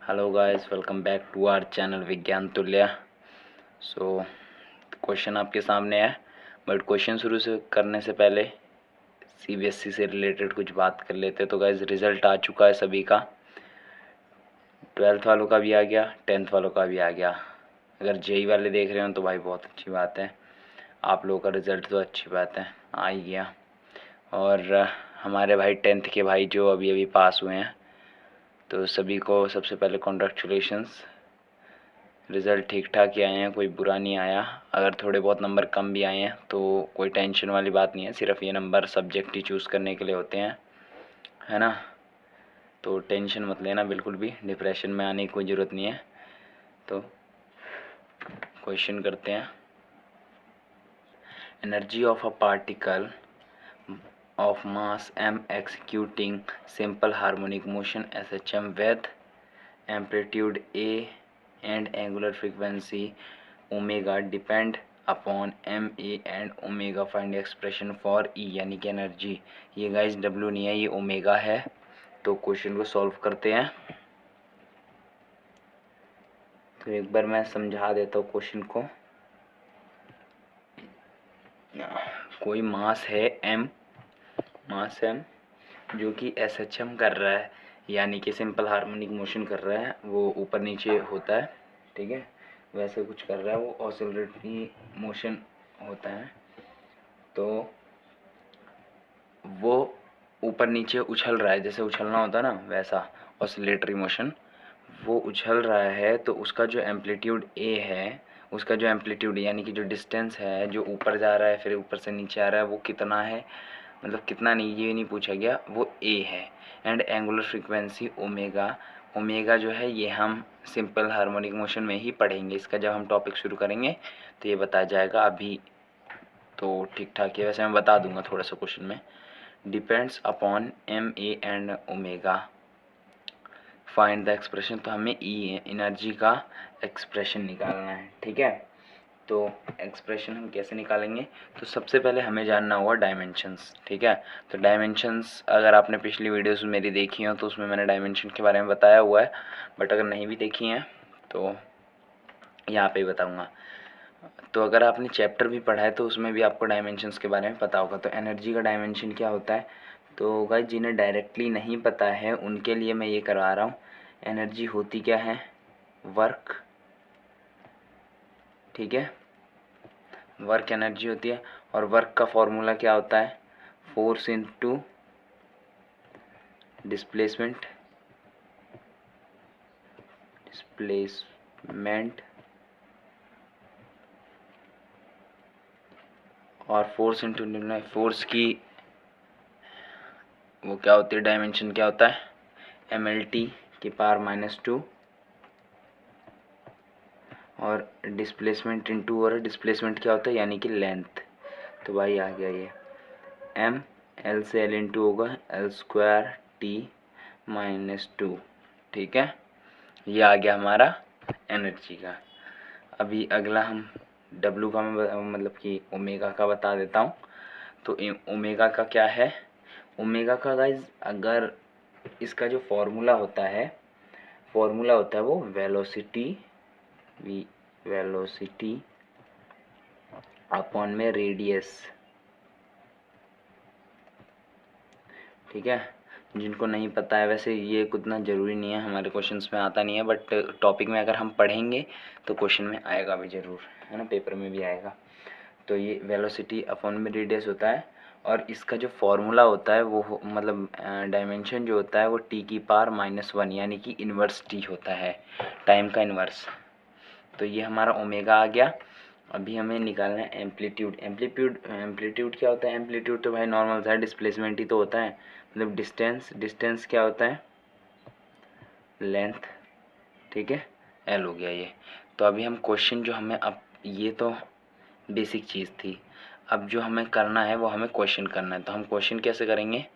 Hello guys, welcome back to our channel Vigyan Tulya. So question आपके सामने है, बट क्वेश्चन शुरू से करने से पहले सीबीएसई से रिलेटेड कुछ बात कर लेते हैं। तो गाइस, रिजल्ट आ चुका है सभी का, 12th वालों का भी आ गया, 10th वालों का भी आ गया। अगर जेई वाले देख रहे हो तो भाई बहुत अच्छी बात है, आप लोगों का रिज़ल्ट तो अच्छी बात है, आ ही गया। और हमारे भाई 10th के भाई जो अभी अभी पास हुए हैं, तो सभी को सबसे पहले कॉन्ग्रेचुलेशंस। रिज़ल्ट ठीक ठाक ही आए हैं, कोई बुरा नहीं आया। अगर थोड़े बहुत नंबर कम भी आए हैं तो कोई टेंशन वाली बात नहीं है, सिर्फ ये नंबर सब्जेक्ट ही चूज़ करने के लिए होते हैं, है ना। तो टेंशन मत लेना बिल्कुल भी, डिप्रेशन में आने की कोई ज़रूरत नहीं है। तो क्वेश्चन करते हैं। Energy of a particle of mass m executing simple harmonic motion SHM with amplitude a and angular frequency omega depend upon M A and omega. Find expression for E, यानी कि एनर्जी। ये guys W नहीं है, ये omega है। तो question को solve करते हैं। तो एक बार मैं समझा देता हूँ क्वेश्चन को। कोई मास है एम, मास एम जो कि एस एच एम कर रहा है, यानी कि सिंपल हार्मोनिक मोशन कर रहा है, वो ऊपर नीचे होता है, ठीक है, वैसे कुछ कर रहा है, वो ऑसिलेटरी मोशन होता है। तो वो ऊपर नीचे उछल रहा है, जैसे उछलना होता है ना, वैसा ऑसिलेटरी मोशन वो उछल रहा है। तो उसका जो एम्पलीट्यूड ए है, उसका जो एम्पलीट्यूड यानी कि जो डिस्टेंस है, जो ऊपर जा रहा है फिर ऊपर से नीचे आ रहा है, वो कितना है, मतलब कितना नहीं, ये नहीं पूछा गया, वो ए है। And angular frequency omega, omega जो है ये हम सिंपल हार्मोनिक मोशन में ही पढ़ेंगे, इसका जब हम टॉपिक शुरू करेंगे तो ये बताया जाएगा। अभी तो ठीक ठाक है, वैसे मैं बता दूंगा थोड़ा सा क्वेश्चन में। Depends upon M A and omega, find the expression. तो हमें ई एनर्जी का एक्सप्रेशन निकालना है, ठीक है। तो एक्सप्रेशन हम कैसे निकालेंगे, तो सबसे पहले हमें जानना होगा डायमेंशंस, ठीक है। तो डायमेंशंस अगर आपने पिछली वीडियोस मेरी देखी हो तो उसमें मैंने डायमेंशन के बारे में बताया हुआ है, बट अगर नहीं भी देखी हैं तो यहाँ पे ही बताऊँगा। तो अगर आपने चैप्टर भी पढ़ा है तो उसमें भी आपको डायमेंशंस के बारे में पता होगा। तो एनर्जी का डायमेंशन क्या होता है, तो गाइस जिन्हें डायरेक्टली नहीं पता है उनके लिए मैं ये करवा रहा हूँ। एनर्जी होती क्या है, वर्क, ठीक है, वर्क एनर्जी होती है। और वर्क का फॉर्मूला क्या होता है, फोर्स इनटू डिस्प्लेसमेंट, डिस्प्लेसमेंट और फोर्स इनटू फोर्स की वो क्या होती है, डायमेंशन क्या होता है, mlt की पावर -2 और डिस्प्लेसमेंट इनटू, और डिस्प्लेसमेंट क्या होता है यानी कि लेंथ। तो भाई आ गया ये m, l से l इंटू होगा l² t-2, ठीक है। ये आ गया हमारा एनर्जी का। अभी अगला हम W का मतलब कि ओमेगा का बता देता हूँ। तो ओमेगा का क्या है, ओमेगा का गाइज अगर इसका जो फॉर्मूला होता है, फॉर्मूला होता है वो वेलोसिटी, वेलोसिटी अपॉन में रेडियस, ठीक है। जिनको नहीं पता है, वैसे ये उतना ज़रूरी नहीं है, हमारे क्वेश्चंस में आता नहीं है, बट टॉपिक में अगर हम पढ़ेंगे तो क्वेश्चन में आएगा भी ज़रूर, है ना, पेपर में भी आएगा। तो ये वेलोसिटी अपॉन में रेडियस होता है, और इसका जो फॉर्मूला होता है वो मतलब डायमेंशन जो होता है वो t⁻⁻1 यानी कि इन्वर्स t होता है, टाइम का इन्वर्स। तो ये हमारा ओमेगा आ गया। अभी हमें निकालना है एम्पलीट्यूड। एम्पलीट्यूड क्या होता है, एम्पलीट्यूड तो भाई नॉर्मल सा डिस्प्लेसमेंट ही तो होता है, मतलब डिस्टेंस, डिस्टेंस क्या होता है, लेंथ, ठीक है, एल हो गया ये। तो अभी हम क्वेश्चन जो हमें, अब ये तो बेसिक चीज़ थी, अब जो हमें करना है वो हमें क्वेश्चन करना है। तो हम क्वेश्चन कैसे करेंगे,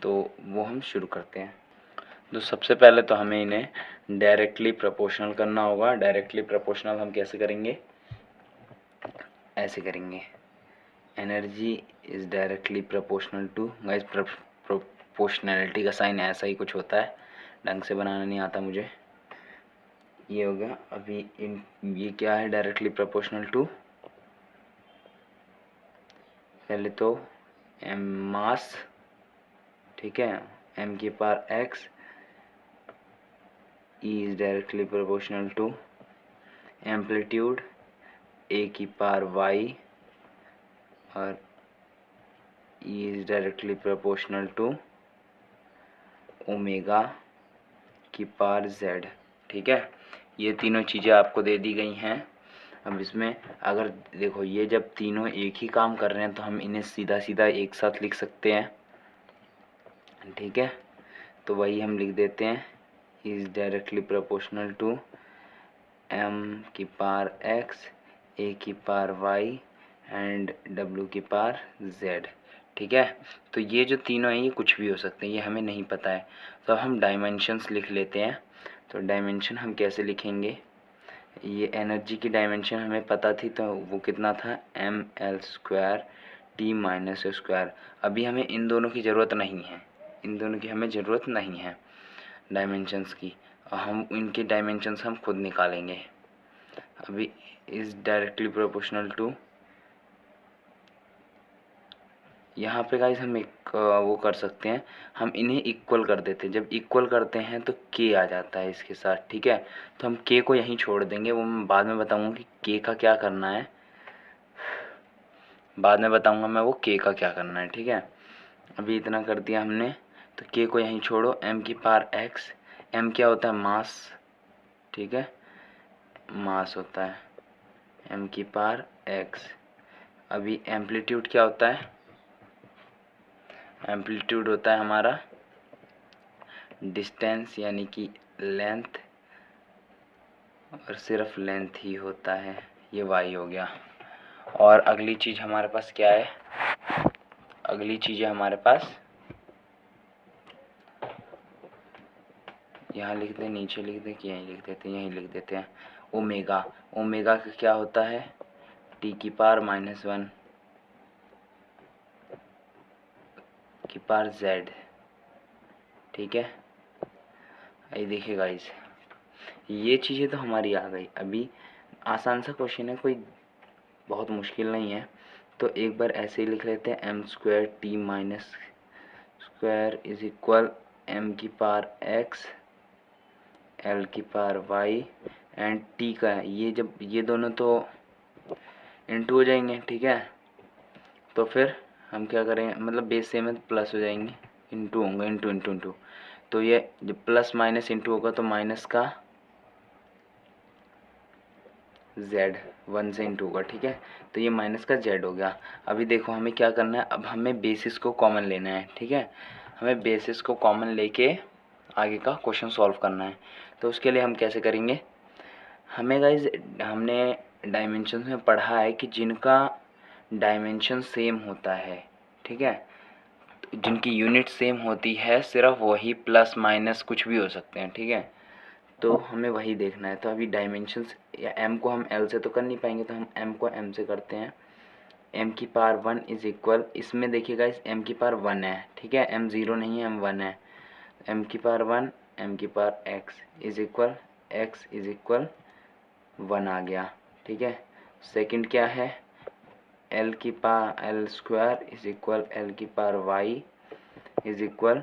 तो वो हम शुरू करते हैं। तो सबसे पहले तो हमें इन्हें डायरेक्टली प्रोपोर्शनल करना होगा। डायरेक्टली प्रोपोर्शनल हम कैसे करेंगे, ऐसे करेंगे, energy is directly proportional to, guys proportionality का साइन ऐसा ही कुछ होता है, ढंग से बनाना नहीं आता मुझे, ये हो गया। अभी ये क्या है, डायरेक्टली प्रोपोर्शनल टू, पहले तो एम मास, ठीक है, m की power x, e is directly proportional to amplitude a की पावर y, और e is directly proportional to omega की पावर z। ठीक है, ये तीनों चीज़ें आपको दे दी गई हैं। अब इसमें अगर देखो, ये जब तीनों एक ही काम कर रहे हैं तो हम इन्हें सीधा सीधा एक साथ लिख सकते हैं। ठीक है, तो वही हम लिख देते हैं, is directly proportional to m की पावर x, a की पावर y एंड w की पावर z। ठीक है, तो ये जो तीनों हैं ये कुछ भी हो सकते हैं, ये हमें नहीं पता है, तो अब हम डायमेंशंस लिख लेते हैं। तो डायमेंशन हम कैसे लिखेंगे, ये एनर्जी की डायमेंशन हमें पता थी, तो वो कितना था, ml² t माइनस स्क्वायर। अभी हमें इन दोनों की ज़रूरत नहीं है, इन दोनों की हमें ज़रूरत नहीं है डायमेंशंस की, और हम इनके डायमेंशंस हम खुद निकालेंगे। अभी इज डायरेक्टली प्रोपोर्शनल टू, यहाँ पे गाइस हम एक वो कर सकते हैं, हम इन्हें इक्वल कर देते हैं। जब इक्वल करते हैं तो k आ जाता है इसके साथ। ठीक है, तो हम k को यहीं छोड़ देंगे, वो मैं बाद में बताऊंगा कि k का क्या करना है, बाद में बताऊंगा मैं वो k का क्या करना है। ठीक है, अभी इतना कर दिया हमने, तो k को यहीं छोड़ो, m की पावर x, m क्या होता है, मास। ठीक है, मास होता है m की पावर x। अभी एम्पलीट्यूड क्या होता है, एम्पलीट्यूड होता है हमारा डिस्टेंस यानी कि लेंथ, और सिर्फ लेंथ ही होता है, ये y हो गया। और अगली चीज़ हमारे पास क्या है, अगली चीज़ है हमारे पास, यहाँ लिख दें, नीचे लिख दें कि यहीं लिख देते हैं, यहीं लिख देते हैं, ओमेगा। ओमेगा का क्या होता है, t की पावर -1 की पावर z। ठीक है, ये देखिए गाइस, ये चीज़ें तो हमारी आ गई। अभी आसान सा क्वेश्चन है, कोई बहुत मुश्किल नहीं है, तो एक बार ऐसे ही लिख लेते हैं, m² t minus square is equal m की पावर x, l की पावर y एंड t का, ये जब ये दोनों तो इंटू हो जाएंगे। ठीक है, तो फिर हम क्या करेंगे, मतलब बेस सेम है तो प्लस हो जाएंगे, इंटू होंगे, इंटू इंटू इंटू, तो ये जब प्लस माइनस इंटू होगा तो माइनस का z 1 से इंटू होगा। ठीक है, तो ये माइनस का z हो गया। अभी देखो हमें क्या करना है, अब हमें बेसिस को कॉमन लेना है। ठीक है, हमें बेसिस को कॉमन लेके आगे का क्वेश्चन सॉल्व करना है। तो उसके लिए हम कैसे करेंगे, हमें गाइज, हमने डायमेंशन में पढ़ा है कि जिनका डायमेंशन सेम होता है, ठीक है, जिनकी यूनिट सेम होती है, सिर्फ वही प्लस माइनस कुछ भी हो सकते हैं। ठीक है, तो हमें वही देखना है। तो अभी डायमेंशंस, या m को हम l से तो कर नहीं पाएंगे, तो हम m को m से करते हैं। m की पावर 1 इज इक्वल, इसमें देखिएगा इस m की पावर 1 है। ठीक है, m 0 नहीं है, m 1 है। m की पावर 1, m की power x is equal, x is equal 1 आ गया। ठीक है, सेकंड क्या है, l की power l² is equal l की power y is equal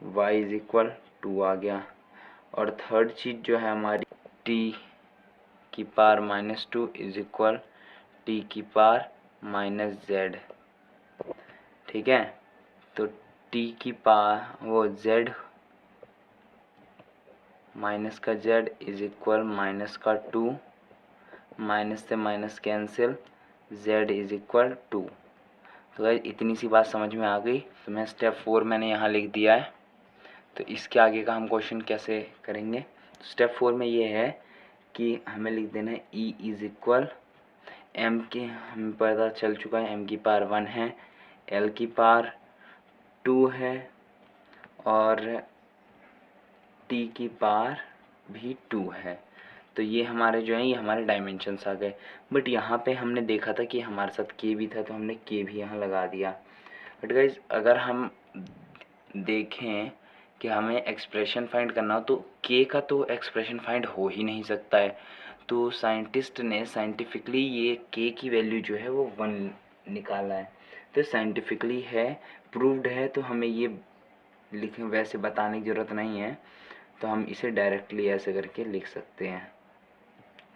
y is equal 2 आ गया। और थर्ड चीज़ जो है हमारी, t की पावर -2 इज इक्वल t की पावर -z। ठीक है, तो t की पावर वो z माइनस का z इज इक्वल माइनस का 2, माइनस से minus cancel, z is equal 2। तो गाइस इतनी सी बात समझ में आ गई, तो मैं स्टेप 4 मैंने यहाँ लिख दिया है। तो इसके आगे का हम क्वेश्चन कैसे करेंगे, तो स्टेप 4 में ये है कि हमें लिख देना है E इज इक्वल m की, हमें पता चल चुका है m की पावर 1 है, l की पावर 2 है, और t की पावर भी 2 है। तो ये हमारे जो हैं, ये हमारे डायमेंशंस आ गए। बट यहाँ पे हमने देखा था कि हमारे साथ k भी था, तो हमने k भी यहाँ लगा दिया। बट गाइज अगर हम देखें कि हमें एक्सप्रेशन फाइंड करना हो तो के का तो एक्सप्रेशन फाइंड हो ही नहीं सकता है। तो साइंटिस्ट ने साइंटिफिकली ये के की वैल्यू जो है वो 1 निकाला है। तो साइंटिफिकली है, प्रूव्ड है, तो हमें ये लिखें वैसे बताने की ज़रूरत नहीं है। तो हम इसे डायरेक्टली ऐसे करके लिख सकते हैं।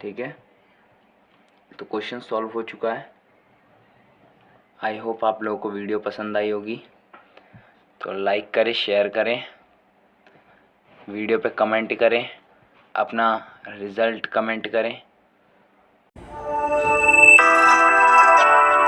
ठीक है, तो क्वेश्चन सॉल्व हो चुका है। आई होप आप लोगों को वीडियो पसंद आई होगी। तो लाइक करें, शेयर करें, वीडियो पे कमेंट करें, अपना रिज़ल्ट कमेंट करें।